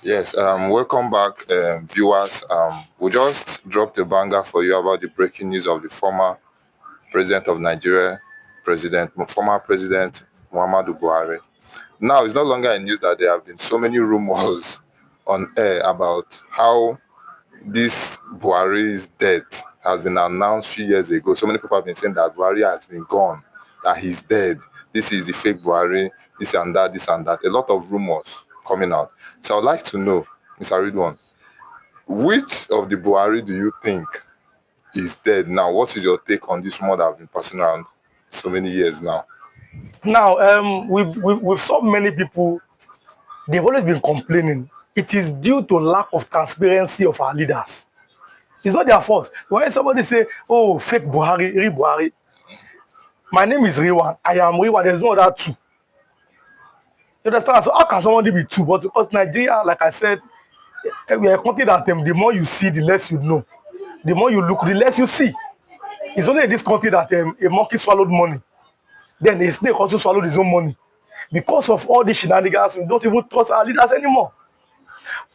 Yes, welcome back, viewers. We just dropped a banger for you about the breaking news of the former president of Nigeria, former president Muhammadu Buhari. Now, it's no longer a news that there have been so many rumors on air about how this Buhari's death has been announced a few years ago. So many people have been saying that Buhari has been gone, that he's dead. This is the fake Buhari, this and that, this and that. A lot of rumors coming out. So I'd like to know, Mr. Ridwan, which of the Buhari do you think is dead now? What is your take on this rumor that have been passing around so many years now? Now, we've saw many people, they've always been complaining. It is due to lack of transparency of our leaders. It's not their fault. When somebody say, oh, fake Buhari, real Buhari, my name is Riwan, I am Riwan, there's no other two. You understand? So how can somebody be two? But because Nigeria, like I said, we are a country that the more you see, the less you know. The more you look, the less you see. It's only in this country that a monkey swallowed money. Then a snake also swallowed his own money. Because of all these shenanigans, we don't even trust our leaders anymore.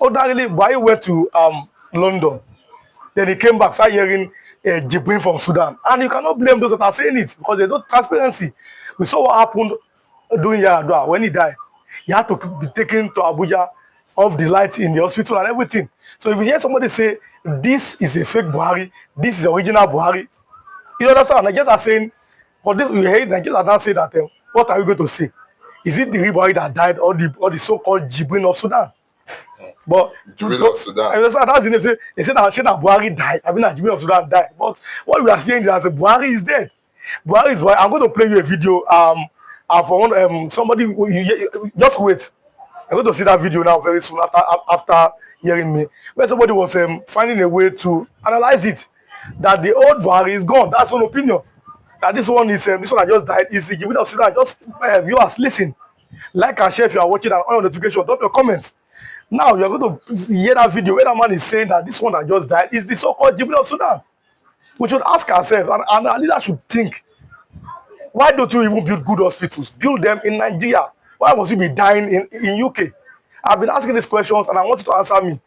Ordinarily, Buhari went to London. Then he came back, started hearing Jubrin from Sudan. And you cannot blame those that are saying it because there's no transparency. We saw what happened during Yaradua when he died. He had to be taken to Abuja off the light in the hospital and everything. So if you hear somebody say, this is a fake Buhari, this is original Buhari, you understand? Nigerians are saying, for this, we hear Nigerians are now saying that, what are we going to say? Is it the real Buhari that died or the so-called Jubrin of Sudan? But Jubrin of Sudan. I understand that's the name. They said that Buhari died. I mean, that Jubrin of Sudan died. But what we are saying is that Buhari is dead. Buhari is Buhari. I'm going to play you a video. For one, somebody, just wait. I'm going to see that video now very soon after hearing me, where somebody was finding a way to analyze it. That the old Buhari is gone. That's one opinion. That this one is this one that just died is the Jubrin of Sudan. Just viewers, listen, like and share if you are watching and on your notification. Drop your comments. Now you're going to hear that video where that man is saying that this one that just died is the so-called Jubrin of Sudan. We should ask ourselves, and our leaders should think, why don't you even build good hospitals? Build them in Nigeria. Why must you be dying in UK? I've been asking these questions and I want you to answer me.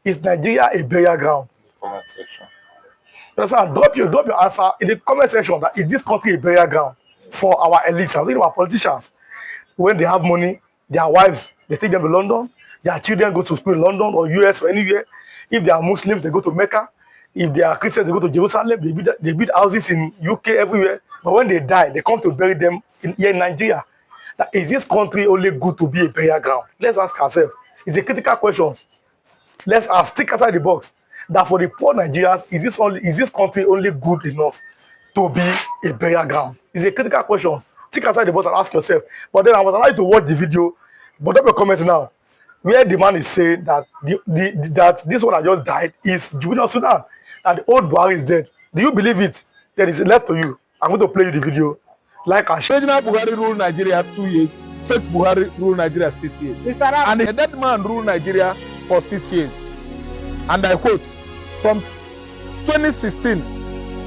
Is Nigeria a burial ground? Comment section. Drop your answer in the comment section. That is this country a burial ground for our elites? I'm talking about politicians. When they have money, their wives, they take them to London. Their children go to school in London or US or anywhere. If they are Muslims, they go to Mecca. If they are Christians, they go to Jerusalem. They build houses in UK everywhere. But when they die, they come to bury them here in Nigeria. That is this country only good to be a burial ground? Let's ask ourselves. It's a critical question. Let's ask, stick aside the box. That for the poor Nigerians, is this country only good enough to be a burial ground? It's a critical question. Stick aside the box and ask yourself. But then I was allowed to watch the video. But drop your comments now, where the man is saying that that this one that just died is Jubrin of Sudan, that the old Buhari is dead. Do you believe it? Then it's left to you. I'm going to play you the video. Like and share. Original Buhari ruled Nigeria 2 years. Fake Buhari ruled Nigeria 6 years. And a dead man ruled Nigeria for 6 years. And I quote, from 2016,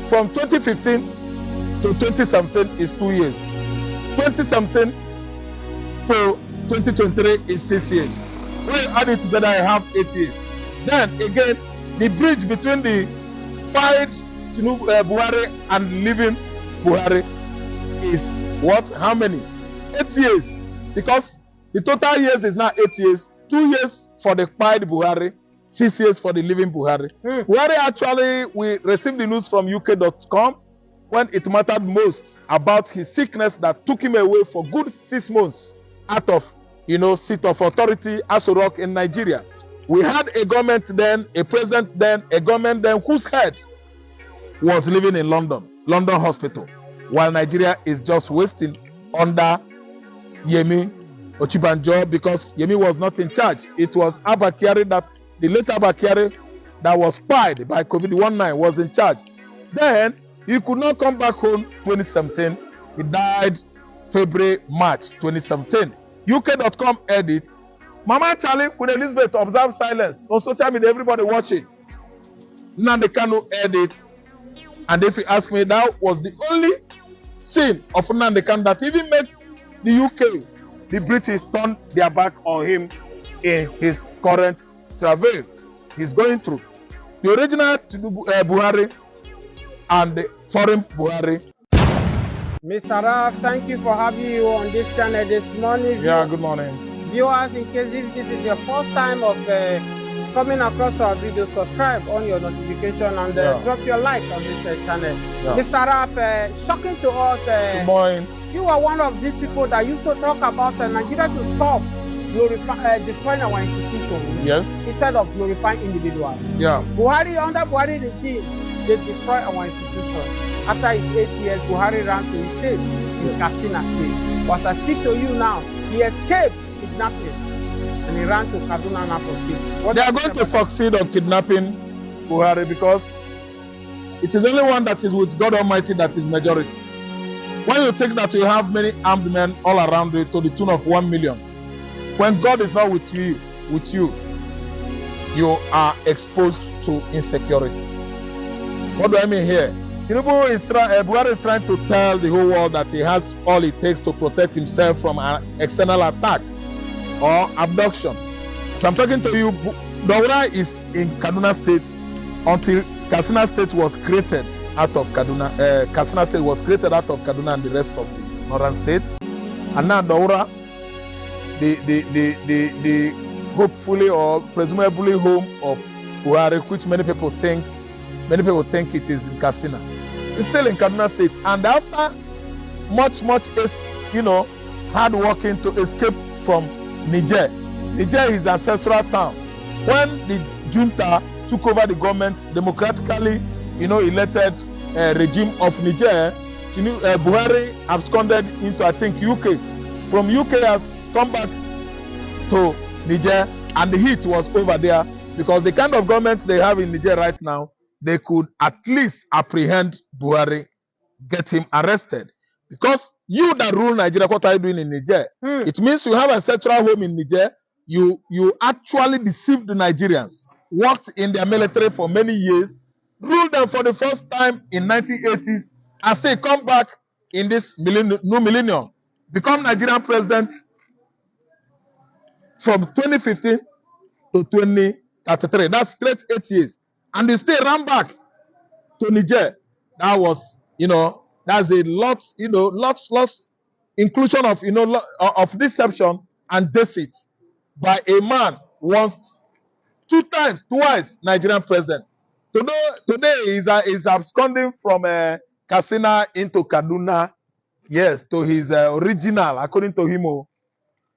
from 2015 to 2017 is 2 years. 2017 to 2023 is 6 years. When you add it together, I have 8 years. Then again, the bridge between the fired Buhari and living Buhari is what? How many? 8 years. Because the total years is now 8 years. 2 years for the fired Buhari, 6 years for the living Buhari. Buhari actually, we received the news from UK.com when it mattered most about his sickness that took him away for good 6 months out of seat of authority as a rock in Nigeria. We had a government then, a president then, a government then whose head was living in London Hospital, while Nigeria is just wasting under Yemi Ochibanjo because Yemi was not in charge. It was Abba Kyari the late Abba Kyari that was spied by COVID-19 was in charge. Then he could not come back home 2017. He died February, March 2017. UK.com edit. Mama Charlie Queen Elizabeth observe silence. On social media, everybody watch it. Nnamdi Kanu edit. And if you ask me, that was the only scene of Nnamdi Kanu that even made the UK, the British, turn their back on him in his current travail he's going through. The original Buhari and the foreign Buhari. Mr. Raf, thank you for having you on this channel this morning. Yeah, good morning. Viewers, in case if this is your first time of coming across our video, subscribe on your notification and drop your like on this channel. Yeah. Mr. Raf, shocking to us. Good morning. You are one of these people that used to talk about Nigeria to stop destroying our institutions. Yes. Instead of glorifying individuals. Yeah. Buhari, under Buhari regime, they destroy our institutions. After his 8 years, Buhari ran to his state, in Katsina State. But as I speak to you now, he escaped kidnapping and he ran to Kaduna now for state. They are going to succeed on kidnapping Buhari because it is only one that is with God Almighty that is majority. When you think that you have many armed men all around you to the tune of 1 million, when God is not with you, you are exposed to insecurity. What do I mean here? Buhari is trying to tell the whole world that he has all it takes to protect himself from an external attack or abduction. So I'm talking to you, Daura is in Kaduna State until Katsina State was created out of Kaduna. Katsina State was created out of Kaduna and the rest of the northern states. And now Daura, the hopefully or presumably home of Buhari, which many people think it is in Katsina. It's still in Kaduna State, and after much hard working to escape from Niger is ancestral town. When the junta took over the government, democratically elected regime of Niger, Buhari absconded into I think UK. From UK has come back to Niger, and the heat was over there because the kind of government they have in Niger right now, they could at least apprehend Buhari, get him arrested. Because you that rule Nigeria, what are you doing in Niger? It means you have a central home in Niger. You actually deceived the Nigerians, worked in their military for many years, ruled them for the first time in 1980s, and still come back in this new millennium. Become Nigerian president from 2015 to 2033. That's straight 8 years. And they still ran back to Niger. That was, that's a lots inclusion of, of deception and deceit by a man twice Nigerian president. Today is absconding from Katsina into Kaduna, yes, to his original, according to him,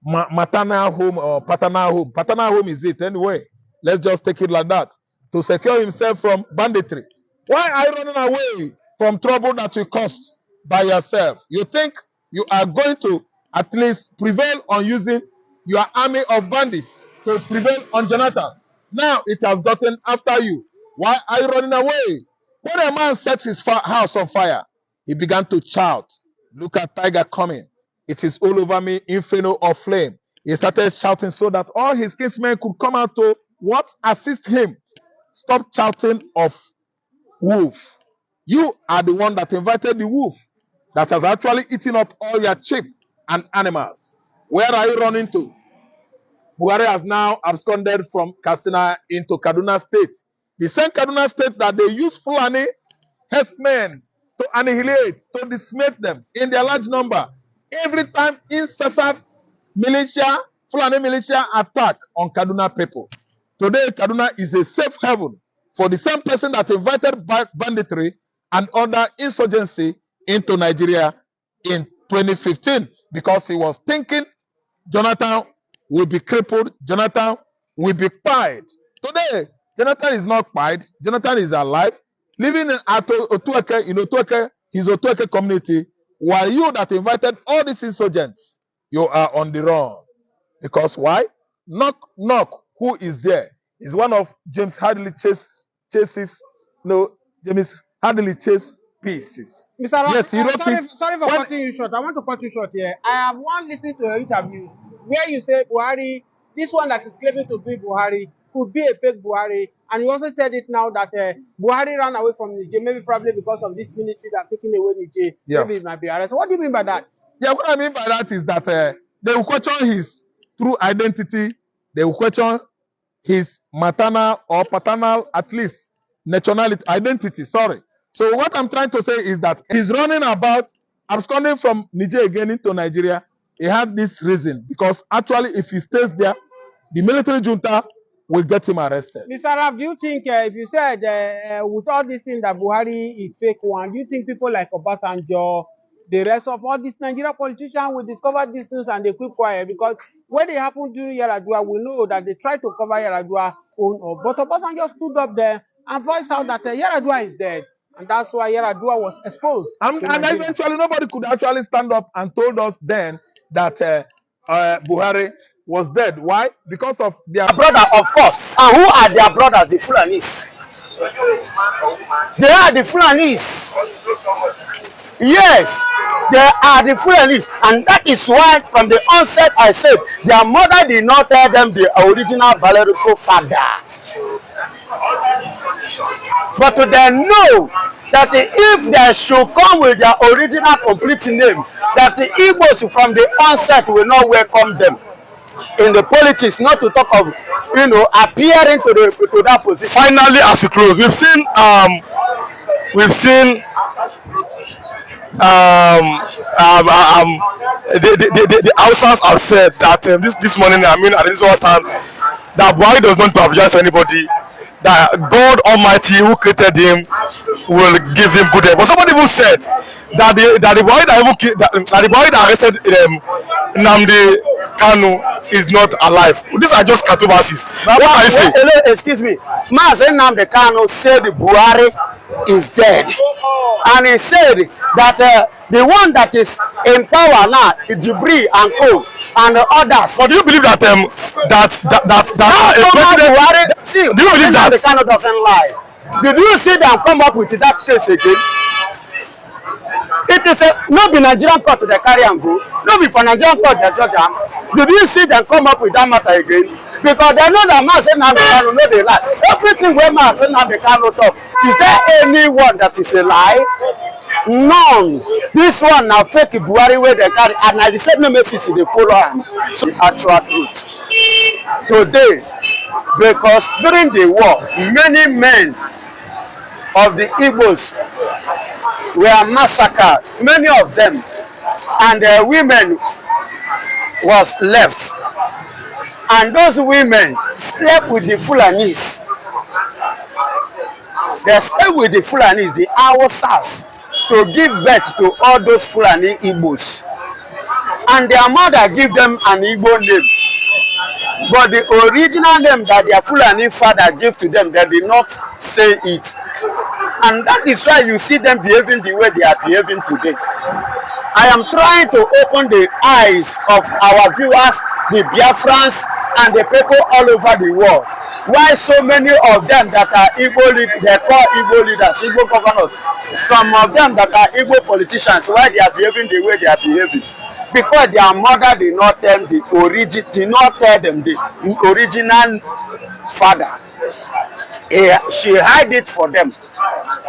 maternal home or paternal home. Paternal home is it anyway. Let's just take it like that. To secure himself from banditry. Why are you running away from trouble that you caused by yourself? You think you are going to at least prevail on using your army of bandits to prevail on Jonathan. Now it has gotten after you. Why are you running away? When a man sets his house on fire, he began to shout, "Look at tiger coming. It is all over me, inferno of flame." He started shouting so that all his kinsmen could come out to assist him. Stop shouting of wolf. You are the one that invited the wolf that has actually eaten up all your sheep and animals. Where are you running to? Buhari has now absconded from Katsina into Kaduna State. The same Kaduna State that they use Fulani herdsmen to annihilate, to decimate them in their large number. Every time incessant Fulani militia attack on Kaduna people. Today, Kaduna is a safe haven for the same person that invited banditry and other insurgency into Nigeria in 2015 because he was thinking Jonathan will be crippled, Jonathan will be quiet. Today, Jonathan is not quiet, Jonathan is alive, living in Otueke, his Otueke community, while you that invited all these insurgents, you are on the run. Because why? Knock, knock. Who is there? Is one of James Hadley James Hadley Chase pieces. Mr. Ross, yes, he wrote it. Sorry for cutting you short. I want to cut you short here. I have one listening to your interview where you say Buhari, this one that is claiming to be Buhari, could be a fake Buhari. And you also said it now that Buhari ran away from Niger, maybe probably because of this military that taking away Niger. Yeah. Maybe it might be arrested. What do you mean by that? Yeah, what I mean by that is that they will question his true identity. They will question his maternal or paternal, at least nationality, identity. Sorry. So what I'm trying to say is that he's running about absconding from Niger again into Nigeria. He had this reason because actually, if he stays there, the military junta will get him arrested. Mr. Raf, do you think if you said with all these things that Buhari is fake one, do you think people like Obasanjo, the rest of all these Nigerian politicians will discover this news and they keep quiet? Because when they happened during Yaradua, we know that they tried to cover Yaradua own up. But Obasanjo stood up there and voiced out that Yaradua is dead. And that's why Yaradua was exposed. And eventually nobody could actually stand up and told us then that Buhari was dead. Why? Because of their brother, of course. And who are their brothers? The Fulanis. They are the Fulanis. Yes, they are the Fulanis. And that is why from the onset I said their mother did not tell them the original biological father. But they know that if they should come with their original complete name, that the Igbos from the onset will not welcome them in the politics, not to talk of, you know, appearing to that position. Finally, as we close, we've seen the Hausas have said that this morning, I mean, at this one stand, that Buhari does not apologize to anybody, that God Almighty who created him will give him good health. But somebody even said that the Buhari that arrested Nnamdi Kanu is not alive. These are just controversies. What are you saying? Excuse me. Mazen Nnamdi Kanu said Buhari is dead. And he said that the one that is in power now is Jubrin and co and the others. So do you believe that Buhari, see, do you believe that Nnamdi Kanu doesn't lie? Did you see them come up with that case again? It is not be Nigerian court they carry and go. Not be for Nigerian court they judge them. Did you see them come up with that matter again? Because they know that man say Nnamdi Kanu no dey lie. Everything where man say Nnamdi Kanu talk, is there anyone that is a lie? None. This one now fake Buhari where they carry, and I said no message they follow him. So the actual truth today, because during the war, many men of the Igbos were massacred, many of them, and their women was left. And those women slept with the Fulanis. They slept with the Fulanis, the Hausas, to give birth to all those Fulani Igbos. And their mother gave them an Igbo name. But the original name that their Fulani father gave to them, they did not say it. And that is why you see them behaving the way they are behaving today. I am trying to open the eyes of our viewers, the Biafrans, and the people all over the world. Why so many of them that are Igbo leaders, they call Igbo leaders, Igbo governors, some of them that are Igbo politicians, why they are behaving the way they are behaving? Because their mother did not tell them the original father. She hide it for them.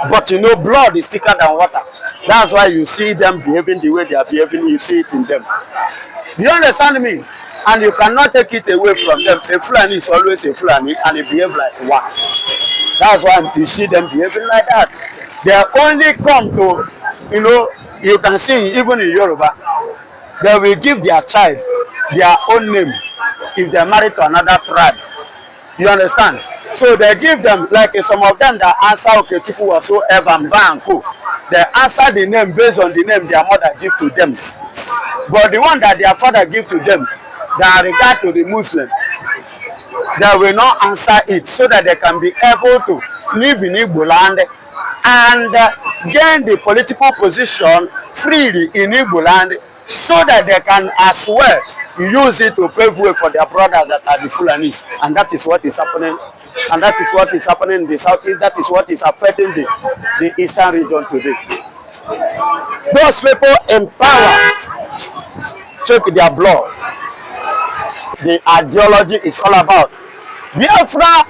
But you know, blood is thicker than water. That's why you see them behaving the way they are behaving. You see it in them. Do you understand me? And you cannot take it away from them. A Fulani is always a Fulani, and they behave like one. That's why you see them behaving like that. They only come to, you know, you can see even in Yoruba, they will give their child their own name if they are married to another tribe. You understand? So they give them, like some of them that answer Okechukwu whatsoever and Banko. They answer the name based on the name their mother give to them. But the one that their father give to them, that regard to the Muslim, they will not answer it so that they can be able to live in Igbo land and gain the political position freely in Igbo land, so that they can as well use it to pave way for their brothers that are the Fulanis. And that is what is happening. And that is what is happening in the southeast. That is what is affecting the eastern region today. Those people in power check their blood. The ideology is all about. Biafra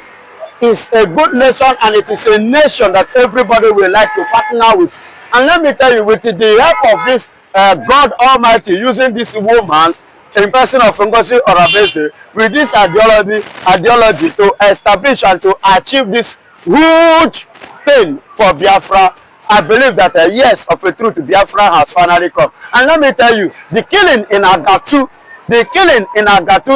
is a good nation, and it is a nation that everybody will like to partner with. And let me tell you, with the help of this God Almighty using this woman in person of Ngozi Orabeze with this ideology to establish and to achieve this huge thing for Biafra. I believe that yes, of a truth, Biafra has finally come. And let me tell you, the killing in Agatu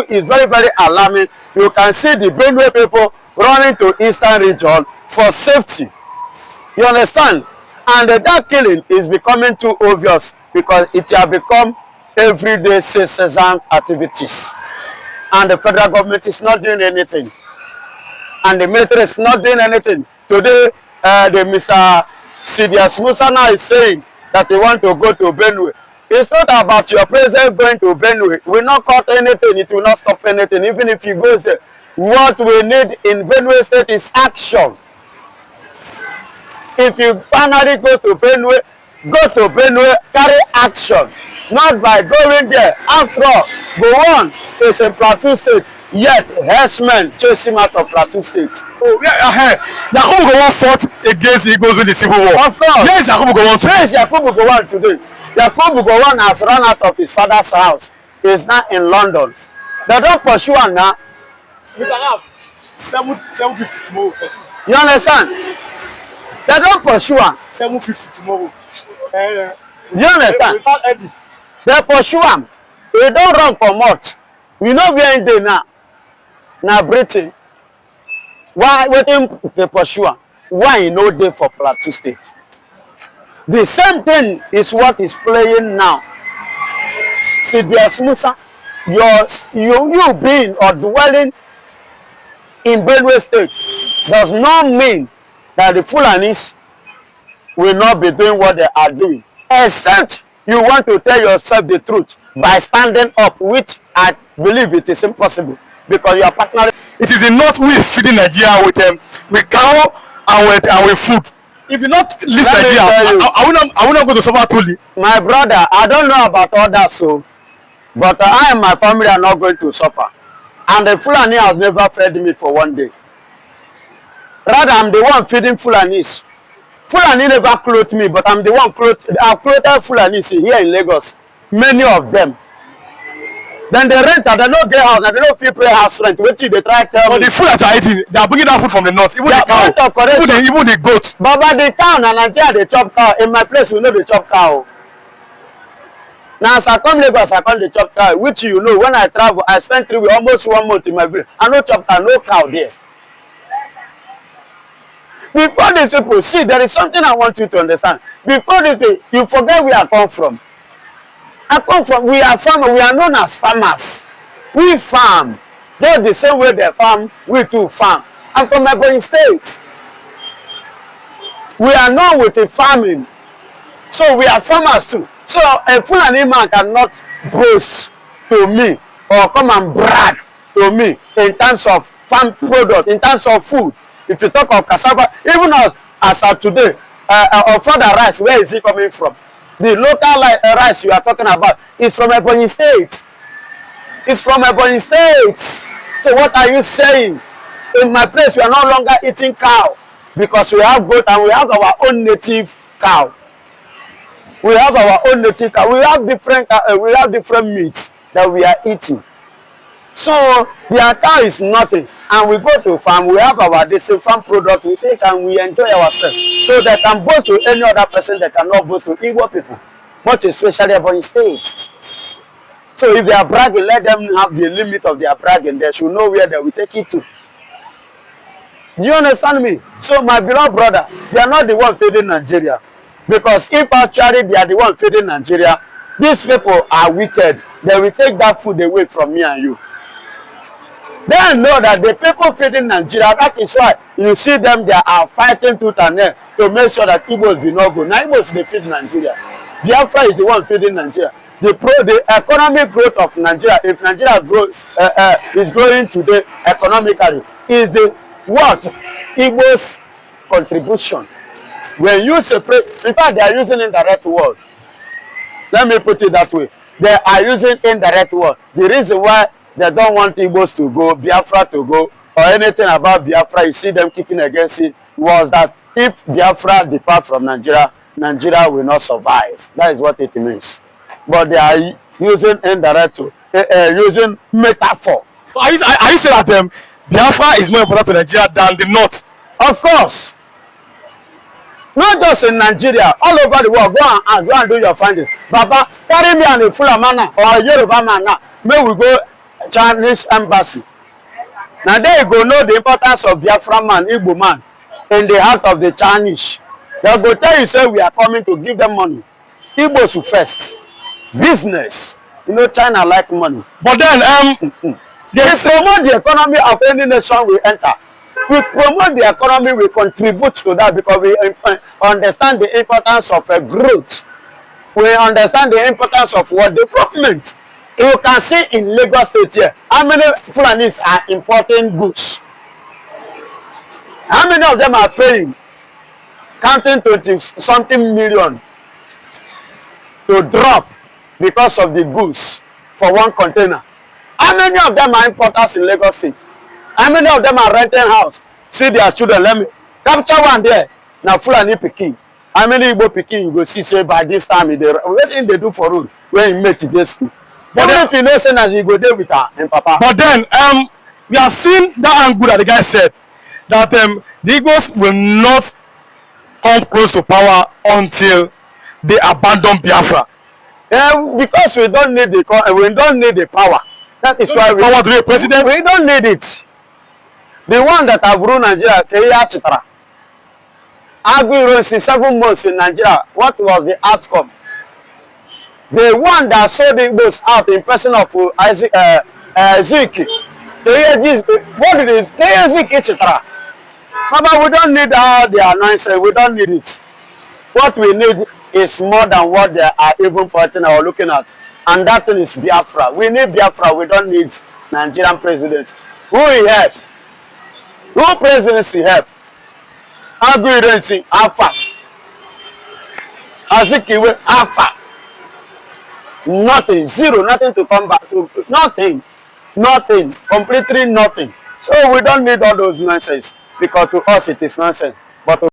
is very, very alarming. You can see the Benue people running to Eastern region for safety. You understand? And that killing is becoming too obvious because it has become everyday citizen activities. And the federal government is not doing anything. And the military is not doing anything. Today, the Mr. Sidious Musa now is saying that they want to go to Benue. It's not about your president going to Benue. It will not cut anything. It will not stop anything. Even if he goes there. What we need in Benue State is action. If you finally go to Benue, carry action. Not by going there. After all, Gowon is in Plateau State. Yet, herdsmen chase him out of Plateau State. Oh, yeah, Yakubu Gowon fought against Igbos in the Civil War. Of course. Where is Yakubu Gowon today? Where is Yakubu Gowon today? Yakubu Gowon has run out of his father's house. He is now in London. They don't pursue him now. We can have 750 tomorrow. You understand? They don't pursue him. 750 tomorrow. You understand? They pursue him. They don't run for much. We know where in there now. Now Britain. Why waiting they pursue him? Why you know they for Plateau State? The same thing is what is playing now. Sidious Musa, you being or dwelling in Benue State does not mean that the Fulanis will not be doing what they are doing. Except you want to tell yourself the truth by standing up, which I believe it is impossible because you are partnering. It is the North who is feeding Nigeria with cow and with food. If you not leave Nigeria, I will not go to suffer truly. My brother, I don't know about others, so, but I and my family are not going to suffer. And the Fulani has never fed me for one day. Rather, I'm the one feeding Fulanis. Fulani never clothed me, but I'm the one I've clothed Fulanis here in Lagos. Many of them. Then they rent and they don't get house and they don't feel pay house rent. Wait till they try to tell me. But the food that you are eating, they are bringing that food from the north. Even the cow, even the goat. Baba, the cow and Nigeria they chop cow. In my place, we know they chop cow. Now, as I come Lagos, I come the chop cow. Which you know, when I travel, I spend 3 weeks, almost 1 month in my village. I no chop cow, no cow there. Before these people, see, there is something I want you to understand. Before this people, you forget where I come from. We are farmers, we are known as farmers. We farm. They're the same way they farm, we too farm. I'm from Ebonyi State. We are known with the farming. So we are farmers too. So a Fulani man cannot boast to me or come and brag to me in terms of farm product, in terms of food. If you talk of cassava, even as of today, or further rice, where is it coming from? The local rice you are talking about is from Ebonyi State. It's from Ebonyi State. So what are you saying? In my place, we are no longer eating cow because we have goat and we have our own native cow. We have our own native cow. We have different meats that we are eating. So their cow is nothing, and we go to farm. We have our distinct farm product. We take and we enjoy ourselves. So they can boast to any other person. They cannot boast to Igbo people, much especially Ebonyi State. So if they are bragging, let them have the limit of their bragging. They should know where they will take it to. Do you understand me? So my beloved brother, they are not the one feeding Nigeria, because if actually they are the one feeding Nigeria, these people are wicked. They will take that food away from me and you. They know that the people feeding Nigeria, that is why you see them, they are fighting tooth and nail to make sure that Igbos do not go. Now Igbos, they feed Nigeria. Biafra is the one feeding Nigeria. The economic growth of Nigeria, if Nigeria is growing today economically, is the what? Igbos contribution. When you separate, in fact, they are using indirect word. Let me put it that way. They are using indirect word. The reason why they don't want Igbos to go, Biafra to go, or anything about Biafra, you see them kicking against it, was that if Biafra depart from Nigeria, Nigeria will not survive. That is what it means. But they are using indirect using metaphor. So are you saying that Biafra is more important to Nigeria than the North? Of course. Not just in Nigeria, all over the world. Go and do your findings. Baba, carry me and a full man or a Yoruba man now. May we go Chinese embassy. Now there you go know the importance of Biafra man, Igbo man in the heart of the Chinese. They go tell you say we are coming to give them money. Igbos first. Business. You know China like money. But then they promote the economy of any nation we enter. We promote the economy, we contribute to that because we understand the importance of a growth. We understand the importance of what development. You can see in Lagos State here, how many Fulanis are importing goods? How many of them are paying? Counting 20-something million to drop because of the goods for one container. How many of them are importers in Lagos State? How many of them are renting house? See their children, let me capture one there. Now Fulani Pikin. How many Igbo Pikin you go see say by this time what thing they do for road when you make today's school? But then if you know say you go there with her and papa. But then we have seen that angle that the guy said that the Igbos will not come close to power until they abandon Biafra. Because we don't need the power. That is why power to be a president. We don't need it. The one that have ruled Nigeria, Keya Chitra, Aguero 7 months in Nigeria. What was the outcome? The one that sold the Igbos out in person of Ziki. What it is? Keya Ziki Chitra. But we don't need all their nonsense. We don't need it. What we need is more than what they are even pointing or looking at. And that thing is Biafra. We need Biafra. We don't need Nigerian presidents. Who will help? Who presidency help? Aguirency, Alpha. Azikiwe, Alpha. Nothing. Zero. Nothing to come back to. Nothing. Nothing. Completely nothing. So we don't need all those nonsense. Because to us it is nonsense. But